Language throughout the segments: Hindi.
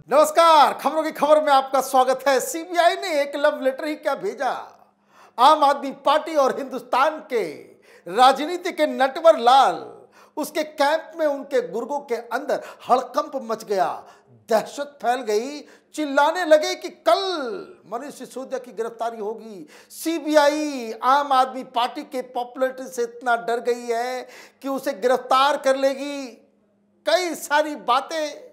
नमस्कार, खबरों की खबर में आपका स्वागत है। सीबीआई ने एक लव लेटर ही क्या भेजा। आम आदमी पार्टी और हिंदुस्तान के राजनीति के नटवर लाल, उसके कैंप में उनके गुर्गों के अंदर हड़कंप मच गया, दहशत फैल गई, चिल्लाने लगे कि कल मनीष सिसोदिया की गिरफ्तारी होगी। सीबीआई आम आदमी पार्टी के पॉपुलैरिटी से इतना डर गई है कि उसे गिरफ्तार कर लेगी। कई सारी बातें,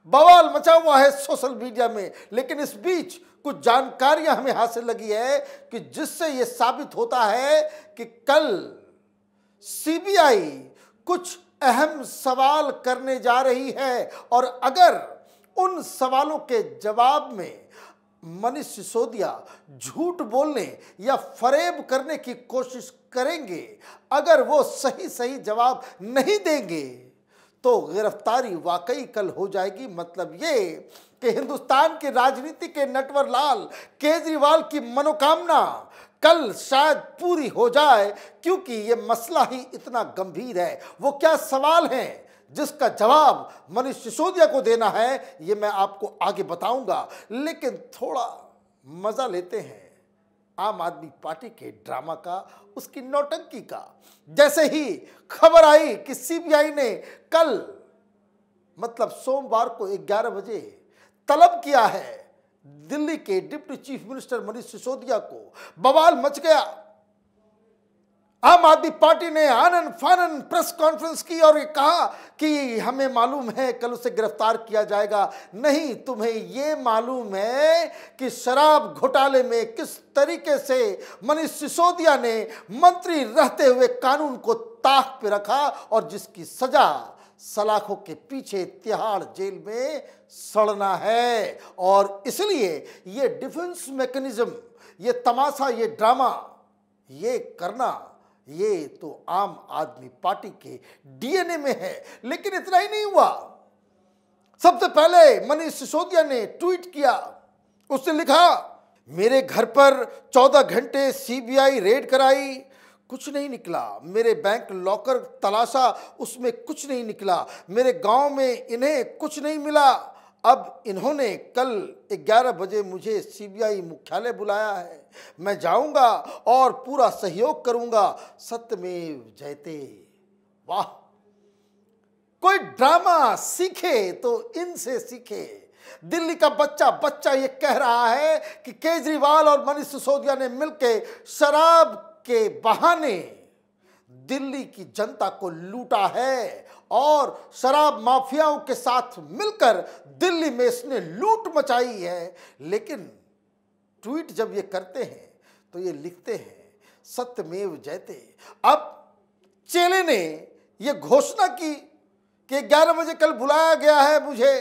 बवाल मचा हुआ है सोशल मीडिया में। लेकिन इस बीच कुछ जानकारियां हमें हासिल लगी है कि जिससे यह साबित होता है कि कल सीबीआई कुछ अहम सवाल करने जा रही है और अगर उन सवालों के जवाब में मनीष सिसोदिया झूठ बोलने या फरेब करने की कोशिश करेंगे, अगर वो सही सही जवाब नहीं देंगे तो गिरफ्तारी वाकई कल हो जाएगी। मतलब ये कि हिंदुस्तान की राजनीति के नटवर लाल केजरीवाल की मनोकामना कल शायद पूरी हो जाए, क्योंकि ये मसला ही इतना गंभीर है। वो क्या सवाल हैं जिसका जवाब मनीष सिसोदिया को देना है, ये मैं आपको आगे बताऊंगा। लेकिन थोड़ा मजा लेते हैं आम आदमी पार्टी के ड्रामा का, उसकी नौटंकी का। जैसे ही खबर आई कि सीबीआई ने कल मतलब सोमवार को 11 बजे तलब किया है दिल्ली के deputy chief minister Manish Sisodia को, बवाल मच गया। आम आदमी पार्टी ने आनन फानन प्रेस कॉन्फ्रेंस की और ये कहा कि हमें मालूम है कल उसे गिरफ्तार किया जाएगा। नहीं, तुम्हें ये मालूम है कि शराब घोटाले में किस तरीके से मनीष सिसोदिया ने मंत्री रहते हुए कानून को ताक पे रखा और जिसकी सजा सलाखों के पीछे तिहाड़ जेल में सड़ना है। और इसलिए ये डिफेंस मैकेनिज्म, ये तमाशा, ये ड्रामा, ये करना, ये तो आम आदमी पार्टी के डीएनए में है। लेकिन इतना ही नहीं हुआ। सबसे पहले मनीष सिसोदिया ने ट्वीट किया। उसने लिखा, मेरे घर पर 14 घंटे सीबीआई रेड कराई, कुछ नहीं निकला। मेरे बैंक लॉकर तलाशा, उसमें कुछ नहीं निकला। मेरे गांव में इन्हें कुछ नहीं मिला। अब इन्होंने कल 11 बजे मुझे सीबीआई मुख्यालय बुलाया है, मैं जाऊंगा और पूरा सहयोग करूंगा। सत्यमेव जयते। वाह, कोई ड्रामा सीखे तो इनसे सीखे। दिल्ली का बच्चा ये कह रहा है कि केजरीवाल और मनीष सिसोदिया ने मिलकर शराब के बहाने दिल्ली की जनता को लूटा है और शराब माफियाओं के साथ मिलकर दिल्ली में इसने लूट मचाई है। लेकिन ट्वीट जब ये करते हैं तो ये लिखते हैं सत्यमेव जयते। अब चेले ने ये घोषणा की कि 11 बजे कल बुलाया गया है मुझे,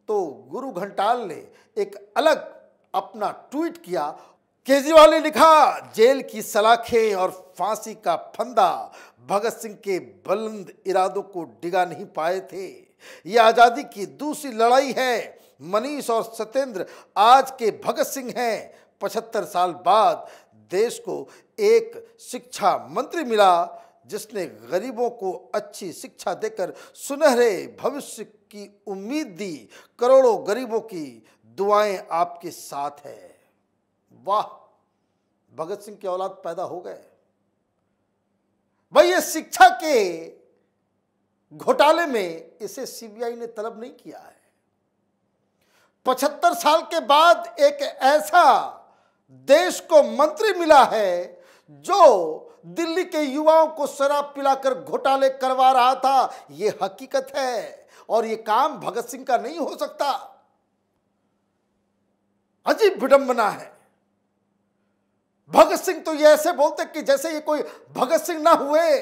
तो गुरु घंटाल ने एक अलग अपना ट्वीट किया। केजरीवाल ने लिखा, जेल की सलाखें और फांसी का फंदा भगत सिंह के बुलंद इरादों को डिगा नहीं पाए थे। यह आजादी की दूसरी लड़ाई है। मनीष और सत्येंद्र आज के भगत सिंह हैं। 75 साल बाद देश को एक शिक्षा मंत्री मिला जिसने गरीबों को अच्छी शिक्षा देकर सुनहरे भविष्य की उम्मीद दी। करोड़ों गरीबों की दुआएं आपके साथ है। वाह, भगत सिंह की औलाद पैदा हो गए। भाई, ये शिक्षा के घोटाले में इसे सीबीआई ने तलब नहीं किया है। 75 साल के बाद एक ऐसा देश को मंत्री मिला है जो दिल्ली के युवाओं को शराब पिलाकर घोटाले करवा रहा था। यह हकीकत है और यह काम भगत सिंह का नहीं हो सकता। अजीब विडंबना है। भगत सिंह तो ये ऐसे बोलते कि जैसे ये कोई भगत सिंह ना हुए।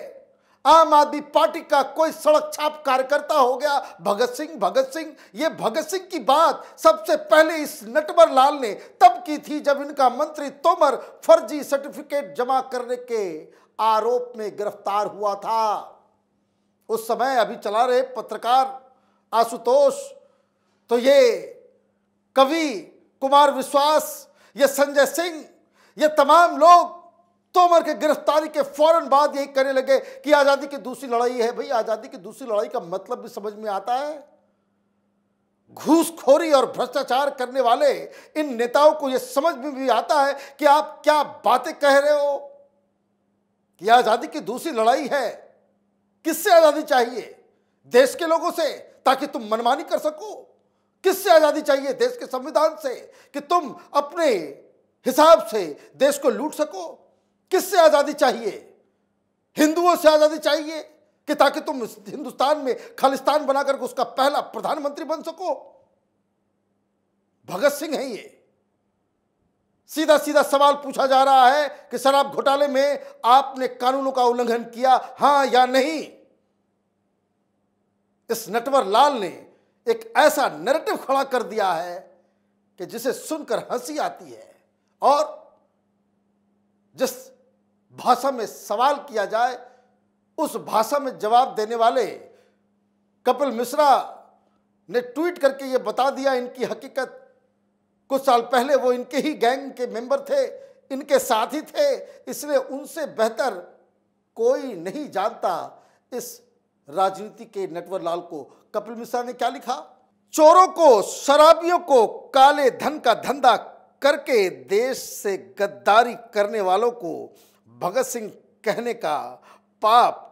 आम आदमी पार्टी का कोई सड़क छाप कार्यकर्ता हो गया भगत सिंह। ये भगत सिंह की बात सबसे पहले इस नटवर लाल ने तब की थी जब इनका मंत्री तोमर फर्जी सर्टिफिकेट जमा करने के आरोप में गिरफ्तार हुआ था। उस समय अभी चला रहे पत्रकार आशुतोष, तो ये कवि कुमार विश्वास, ये संजय सिंह, ये तमाम लोग तोमर के गिरफ्तारी के फौरन बाद यही कहने लगे कि आजादी की दूसरी लड़ाई है। भाई, आजादी की दूसरी लड़ाई का मतलब भी समझ में आता है। घूसखोरी और भ्रष्टाचार करने वाले इन नेताओं को यह समझ में भी आता है कि आप क्या बातें कह रहे हो कि आजादी की दूसरी लड़ाई है। किससे आजादी चाहिए? देश के लोगों से, ताकि तुम मनमानी कर सको? किससे आजादी चाहिए? देश के संविधान से, कि तुम अपने हिसाब से देश को लूट सको? किससे आजादी चाहिए? हिंदुओं से आजादी चाहिए कि ताकि तुम हिंदुस्तान में खालिस्तान बनाकर उसका पहला प्रधानमंत्री बन सको? भगत सिंह है ये। सीधा सीधा सवाल पूछा जा रहा है कि शराब घोटाले में आपने कानूनों का उल्लंघन किया, हां या नहीं? इस नटवर लाल ने एक ऐसा नैरेटिव खड़ा कर दिया है कि जिसे सुनकर हंसी आती है, और जिस भाषा में सवाल किया जाए उस भाषा में जवाब देने वाले कपिल मिश्रा ने ट्वीट करके ये बता दिया इनकी हकीकत। कुछ साल पहले वो इनके ही गैंग के मेंबर थे, इनके साथी थे, इसलिए उनसे बेहतर कोई नहीं जानता इस राजनीति के नटवर लाल को। कपिल मिश्रा ने क्या लिखा? चोरों को, शराबियों को, काले धन का धंधा करके देश से गद्दारी करने वालों को भगत सिंह कहने का पाप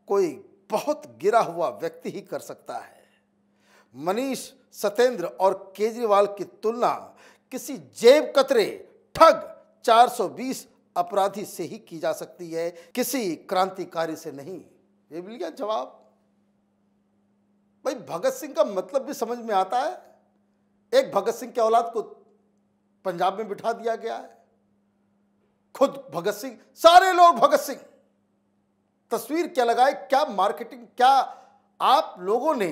कोई बहुत गिरा हुआ व्यक्ति ही कर सकता है। मनीष, सत्येंद्र और केजरीवाल की तुलना किसी जेब कतरे ठग 420 अपराधी से ही की जा सकती है, किसी क्रांतिकारी से नहीं। ये मिल गया जवाब। भाई, भगत सिंह का मतलब भी समझ में आता है। एक भगत सिंह के औलाद को पंजाब में बिठा दिया गया है, खुद भगत सिंह, सारे लोग भगत सिंह। तस्वीर क्या लगाए, क्या मार्केटिंग, क्या आप लोगों ने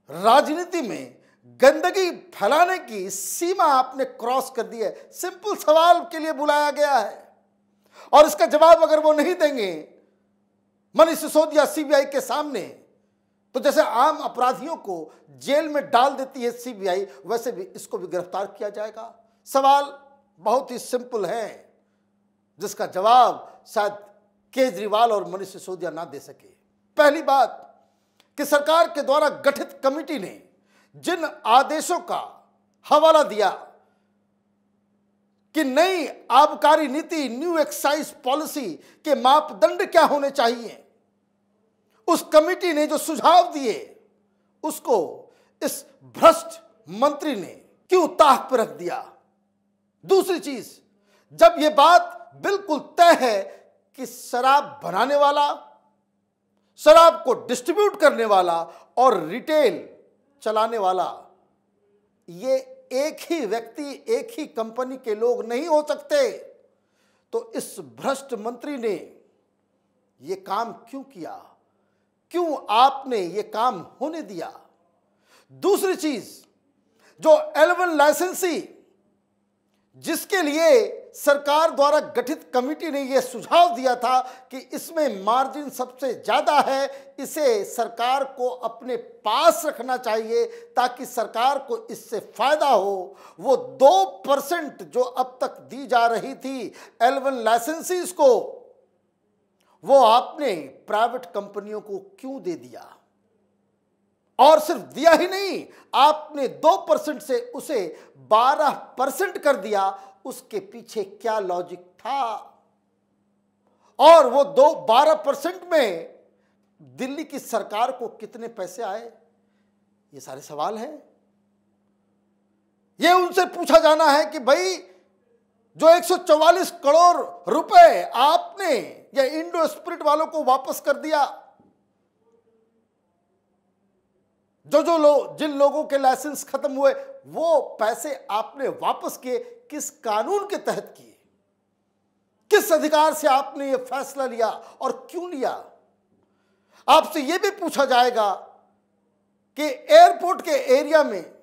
राजनीति में गंदगी फैलाने की सीमा आपने क्रॉस कर दी है। सिंपल सवाल के लिए बुलाया गया है और इसका जवाब अगर वो नहीं देंगे मनीष सिसोदिया सीबीआई के सामने, तो जैसे आम अपराधियों को जेल में डाल देती है सीबीआई, वैसे भी इसको भी गिरफ्तार किया जाएगा। सवाल बहुत ही सिंपल है, जिसका जवाब शायद केजरीवाल और मनीष सिसोदिया ना दे सके। पहली बात कि सरकार के द्वारा गठित कमेटी ने जिन आदेशों का हवाला दिया कि नई आबकारी नीति, न्यू एक्साइज पॉलिसी के मापदंड क्या होने चाहिए, उस कमेटी ने जो सुझाव दिए उसको इस भ्रष्ट मंत्री ने क्यों ताक पर रख दिया? दूसरी चीज, जब यह बात बिल्कुल तय है कि शराब बनाने वाला, शराब को डिस्ट्रीब्यूट करने वाला और रिटेल चलाने वाला ये एक ही व्यक्ति, एक ही कंपनी के लोग नहीं हो सकते, तो इस भ्रष्ट मंत्री ने ये काम क्यों किया? क्यों आपने ये काम होने दिया? दूसरी चीज, जो L1 लाइसेंसी जिसके लिए सरकार द्वारा गठित कमेटी ने यह सुझाव दिया था कि इसमें मार्जिन सबसे ज्यादा है, इसे सरकार को अपने पास रखना चाहिए ताकि सरकार को इससे फायदा हो, वो 2% जो अब तक दी जा रही थी L1 लाइसेंसीज को, वो आपने प्राइवेट कंपनियों को क्यों दे दिया? और सिर्फ दिया ही नहीं, आपने 2% से उसे 12% कर दिया। उसके पीछे क्या लॉजिक था? और वो 12% में दिल्ली की सरकार को कितने पैसे आए? ये सारे सवाल हैं। ये उनसे पूछा जाना है कि भाई, जो 144 करोड़ रुपए आपने या इंडो स्पिरिट वालों को वापस कर दिया, जिन लोगों के लाइसेंस खत्म हुए, वो पैसे आपने वापस किए, किस कानून के तहत किए? किस अधिकार से आपने ये फैसला लिया और क्यों लिया? आपसे यह भी पूछा जाएगा कि एयरपोर्ट के एरिया में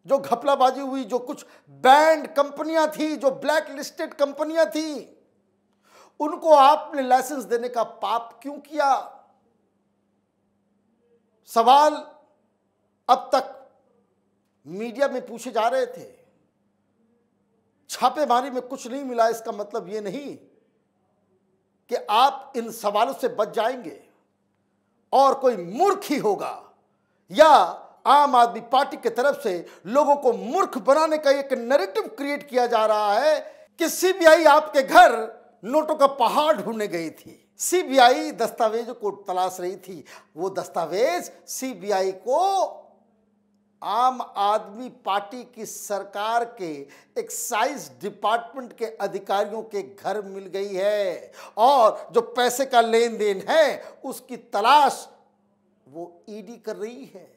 जो घपलाबाजी हुई, जो कुछ बैंड कंपनियां थी, जो ब्लैक लिस्टेड कंपनियां थी, उनको आपने लाइसेंस देने का पाप क्यों किया? सवाल अब तक मीडिया में पूछे जा रहे थे। छापेमारी में कुछ नहीं मिला, इसका मतलब यह नहीं कि आप इन सवालों से बच जाएंगे और कोई मूर्ख ही होगा या आम आदमी पार्टी की तरफ से लोगों को मूर्ख बनाने का एक नैरेटिव क्रिएट किया जा रहा है कि सीबीआई आपके घर नोटों का पहाड़ ढूंढने गई थी। सीबीआई दस्तावेजों को तलाश रही थी। वो दस्तावेज सीबीआई को आम आदमी पार्टी की सरकार के एक्साइज डिपार्टमेंट के अधिकारियों के घर मिल गई है और जो पैसे का लेन देन है उसकी तलाश वो ईडी कर रही है।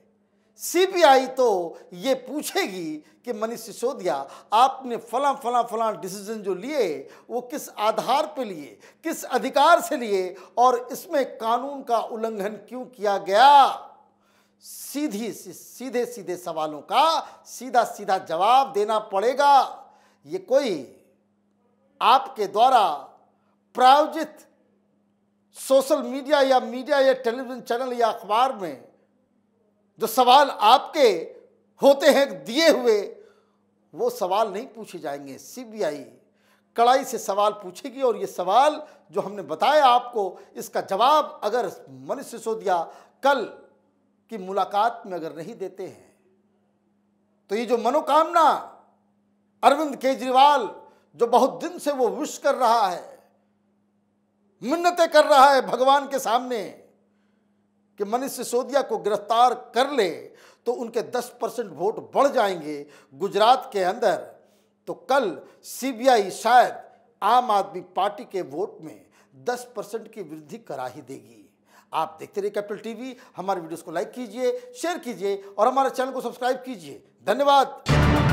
सीबीआई तो ये पूछेगी कि मनीष सिसोदिया आपने फला डिसीजन जो लिए वो किस आधार पे लिए, किस अधिकार से लिए और इसमें कानून का उल्लंघन क्यों किया गया। सीधे सवालों का सीधा जवाब देना पड़ेगा। ये कोई आपके द्वारा प्रायोजित सोशल मीडिया या टेलीविजन चैनल या अखबार में जो सवाल आपके होते हैं दिए हुए, वो सवाल नहीं पूछे जाएंगे। सीबीआई कड़ाई से सवाल पूछेगी और ये सवाल जो हमने बताया आपको, इसका जवाब अगर मनीष सिसोदिया कल की मुलाकात में अगर नहीं देते हैं तो ये जो मनोकामना अरविंद केजरीवाल जो बहुत दिन से वो विश कर रहा है, मिन्नतें कर रहा है भगवान के सामने कि मनीष सिसोदिया को गिरफ्तार कर ले तो उनके 10% वोट बढ़ जाएंगे गुजरात के अंदर, तो कल सीबीआई शायद आम आदमी पार्टी के वोट में 10% की वृद्धि करा ही देगी। आप देखते रहिए कैपिटल टीवी। हमारे वीडियोस को लाइक कीजिए, शेयर कीजिए और हमारे चैनल को सब्सक्राइब कीजिए। धन्यवाद।